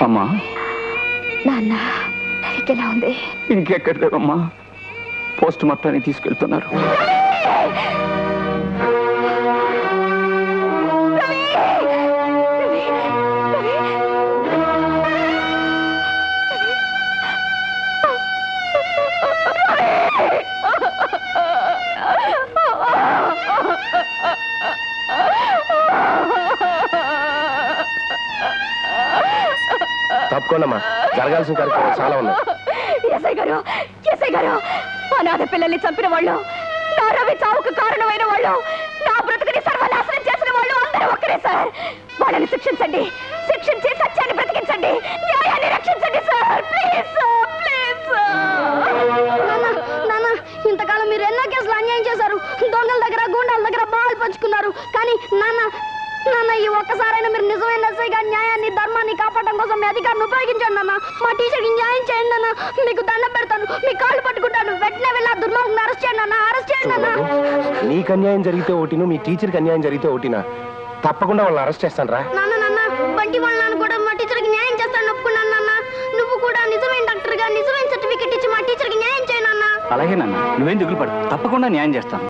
అమ్మా నాన్న ఎలా ఉంది? ఇంకెక్కడ లేవమ్మా, పోస్ట్ మార్టానికి తీసుకెళ్తున్నారు. తప్పకుండా జరగాల్సిన కార్యక్రమాలు చాలా ఉన్నాయి. ఎస్ఐ గారు, అనాథ పిల్లల్ని చంపిన వాళ్ళు, నా రవి చావుకు కారణమైన వాళ్ళు, నా బ్రతుకుని సర్వనాశనం చేసిన వాళ్ళు అందరూ ఒక్కరే సార్. వాళ్ళని శిక్షించండి, శిక్షించి సత్యాన్ని బ్రతికించండి, న్యాయాన్ని రక్షించండి sir. Please sir, please sir. ఇంతకాలం మీరు ఎన్నో కేసులు అన్యాయం చేశారు, దొంగల దగ్గర గూండాల దగ్గర బాల్ పంచుకున్నారు. కానీ నాన్న ఈ ఒక్కసారైనా మీరు నిజమైన ఎస్ఐగా న్యాయాన్ని ధర్మాన్ని కాపాడడం కోసం మీ అధికారాన్ని ఉపయోగించండి నాన్న. మా టీచర్కి న్యాయం చేయండి నాన్న. మీకు దండం పెడతాను, మీ కాళ్ళు పట్టుకుంటాను. వెంటనే వెళ్ళి ఆ దుర్మార్గుని అరెస్ట్ చేయండి నాన్న, అరెస్ట్ చేయండి నాన్న. నీకు అన్యాయం జరిగితే ఒకటిను, మీ టీచర్కి అన్యాయం జరిగితే ఒకటినా? తప్పకుండా వాళ్ళని అరెస్ట్ చేస్తాను రా. నాన్న బంటి వాళ్ళ నాన్న కూడా మా టీచర్కి న్యాయం చేస్తాను ఒప్పుకున్నాను నాన్న. నువ్వు కూడా నిజమైన డాక్టర్గా నిజమైన సర్టిఫికెట్ ఇచ్చి మా టీచర్కి న్యాయం చేయి నాన్న. అలాగే నాన్న, నువ్వేం దిగులు పడు, తప్పకుండా న్యాయం చేస్తాను.